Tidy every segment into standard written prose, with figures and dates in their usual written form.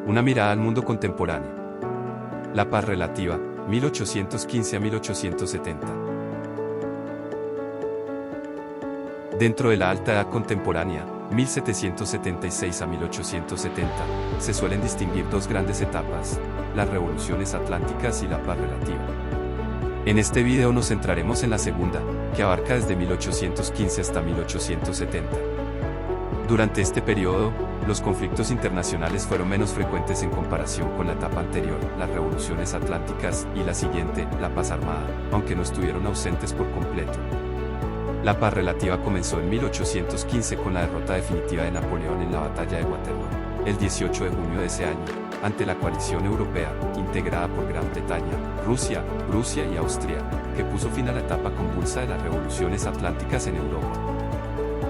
Una mirada al mundo contemporáneo. La paz relativa, 1815 a 1870. Dentro de la alta edad contemporánea, 1776 a 1870, se suelen distinguir dos grandes etapas, las revoluciones atlánticas y la paz relativa. En este video nos centraremos en la segunda, que abarca desde 1815 hasta 1870. Durante este periodo, los conflictos internacionales fueron menos frecuentes en comparación con la etapa anterior, las revoluciones atlánticas, y la siguiente, la paz armada, aunque no estuvieron ausentes por completo. La paz relativa comenzó en 1815 con la derrota definitiva de Napoleón en la batalla de Waterloo, el 18 de junio de ese año, ante la coalición europea, integrada por Gran Bretaña, Rusia, Prusia y Austria, que puso fin a la etapa convulsa de las revoluciones atlánticas en Europa.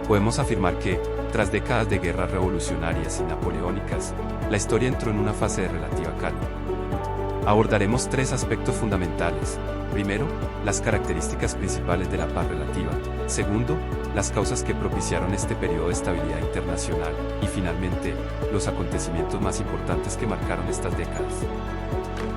Podemos afirmar que, tras décadas de guerras revolucionarias y napoleónicas, la historia entró en una fase de relativa calma. Abordaremos tres aspectos fundamentales. Primero, las características principales de la paz relativa. Segundo, las causas que propiciaron este periodo de estabilidad internacional. Y finalmente, los acontecimientos más importantes que marcaron estas décadas.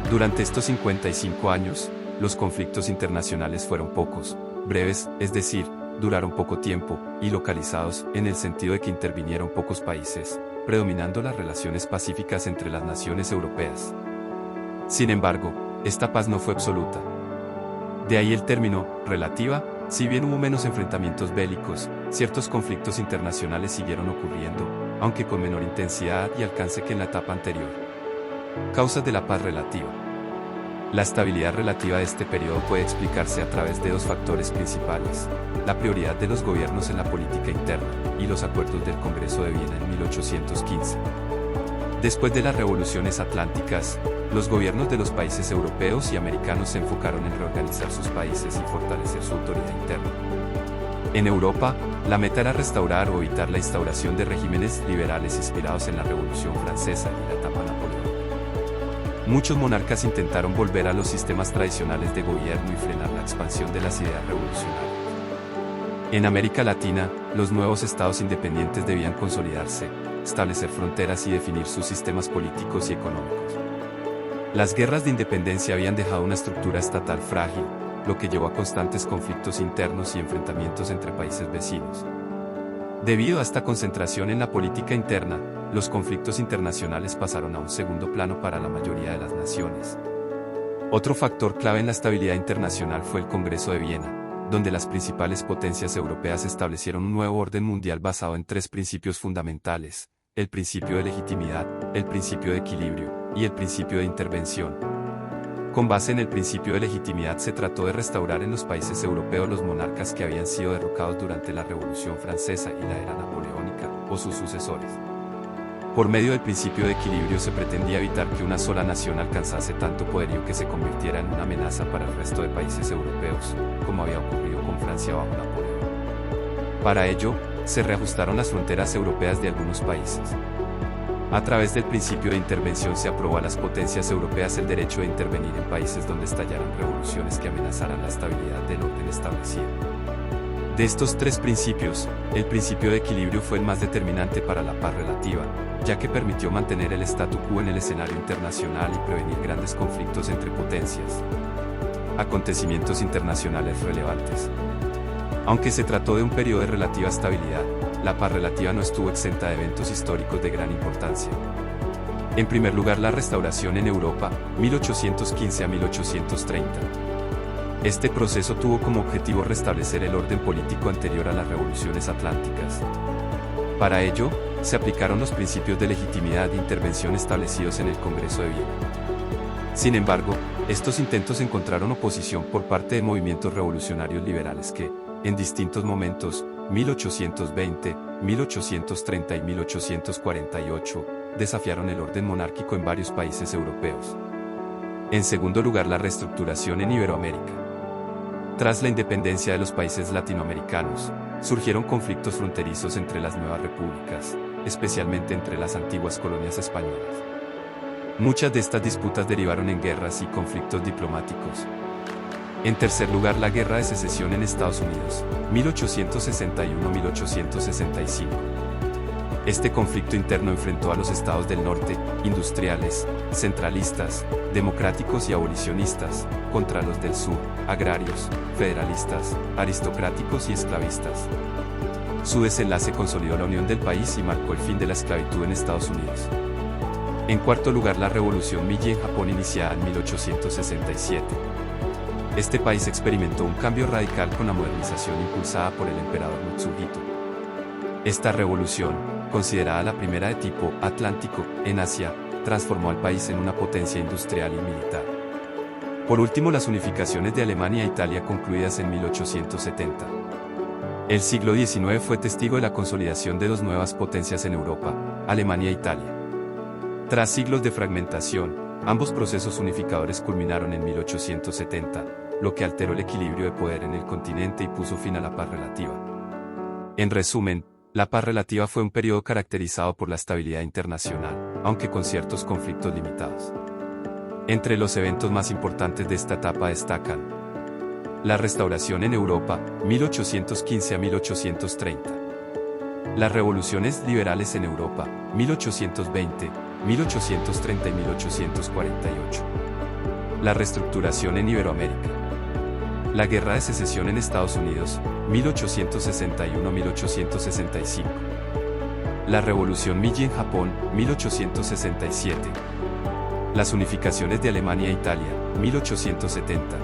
Durante estos 55 años, los conflictos internacionales fueron pocos, breves, es decir, duraron poco tiempo, y localizados, en el sentido de que intervinieron pocos países, predominando las relaciones pacíficas entre las naciones europeas. Sin embargo, esta paz no fue absoluta. De ahí el término, relativa. Si bien hubo menos enfrentamientos bélicos, ciertos conflictos internacionales siguieron ocurriendo, aunque con menor intensidad y alcance que en la etapa anterior. Causas de la paz relativa. La estabilidad relativa de este periodo puede explicarse a través de dos factores principales: la prioridad de los gobiernos en la política interna, y los acuerdos del Congreso de Viena en 1815. Después de las revoluciones atlánticas, los gobiernos de los países europeos y americanos se enfocaron en reorganizar sus países y fortalecer su autoridad interna. En Europa, la meta era restaurar o evitar la instauración de regímenes liberales inspirados en la Revolución Francesa y la etapa napoleónica. Muchos monarcas intentaron volver a los sistemas tradicionales de gobierno y frenar la expansión de las ideas revolucionarias. En América Latina, los nuevos estados independientes debían consolidarse, establecer fronteras y definir sus sistemas políticos y económicos. Las guerras de independencia habían dejado una estructura estatal frágil, lo que llevó a constantes conflictos internos y enfrentamientos entre países vecinos. Debido a esta concentración en la política interna, los conflictos internacionales pasaron a un segundo plano para la mayoría de las naciones. Otro factor clave en la estabilidad internacional fue el Congreso de Viena, donde las principales potencias europeas establecieron un nuevo orden mundial basado en tres principios fundamentales: el principio de legitimidad, el principio de equilibrio, y el principio de intervención. Con base en el principio de legitimidad se trató de restaurar en los países europeos los monarcas que habían sido derrocados durante la Revolución Francesa y la era napoleónica, o sus sucesores. Por medio del principio de equilibrio se pretendía evitar que una sola nación alcanzase tanto poderío que se convirtiera en una amenaza para el resto de países europeos, como había ocurrido con Francia bajo Napoleón. Para ello, se reajustaron las fronteras europeas de algunos países. A través del principio de intervención se aprobó a las potencias europeas el derecho de intervenir en países donde estallaran revoluciones que amenazaran la estabilidad del orden establecido. De estos tres principios, el principio de equilibrio fue el más determinante para la paz relativa, ya que permitió mantener el statu quo en el escenario internacional y prevenir grandes conflictos entre potencias. Acontecimientos internacionales relevantes. Aunque se trató de un periodo de relativa estabilidad, la paz relativa no estuvo exenta de eventos históricos de gran importancia. En primer lugar, la restauración en Europa, 1815 a 1830. Este proceso tuvo como objetivo restablecer el orden político anterior a las revoluciones atlánticas. Para ello, se aplicaron los principios de legitimidad e intervención establecidos en el Congreso de Viena. Sin embargo, estos intentos encontraron oposición por parte de movimientos revolucionarios liberales que, en distintos momentos, 1820, 1830 y 1848, desafiaron el orden monárquico en varios países europeos. En segundo lugar, la reestructuración en Iberoamérica. Tras la independencia de los países latinoamericanos, surgieron conflictos fronterizos entre las nuevas repúblicas, especialmente entre las antiguas colonias españolas. Muchas de estas disputas derivaron en guerras y conflictos diplomáticos. En tercer lugar, la Guerra de Secesión en Estados Unidos, 1861-1865. Este conflicto interno enfrentó a los estados del norte, industriales, centralistas, democráticos y abolicionistas, contra los del sur, agrarios, federalistas, aristocráticos y esclavistas. Su desenlace consolidó la unión del país y marcó el fin de la esclavitud en Estados Unidos. En cuarto lugar, la Revolución Meiji en Japón, iniciada en 1867. Este país experimentó un cambio radical con la modernización impulsada por el emperador Mitsuhito. Esta revolución, considerada la primera de tipo atlántico en Asia, transformó al país en una potencia industrial y militar. Por último, las unificaciones de Alemania e Italia, concluidas en 1870. El siglo XIX fue testigo de la consolidación de dos nuevas potencias en Europa, Alemania e Italia. Tras siglos de fragmentación, ambos procesos unificadores culminaron en 1870, lo que alteró el equilibrio de poder en el continente y puso fin a la paz relativa. En resumen, la paz relativa fue un periodo caracterizado por la estabilidad internacional, aunque con ciertos conflictos limitados. Entre los eventos más importantes de esta etapa destacan: la restauración en Europa, 1815 a 1830. Las revoluciones liberales en Europa, 1820, 1830 y 1848. La reestructuración en Iberoamérica. La Guerra de Secesión en Estados Unidos, 1861-1865. La Revolución Meiji en Japón, 1867. Las unificaciones de Alemania e Italia, 1870.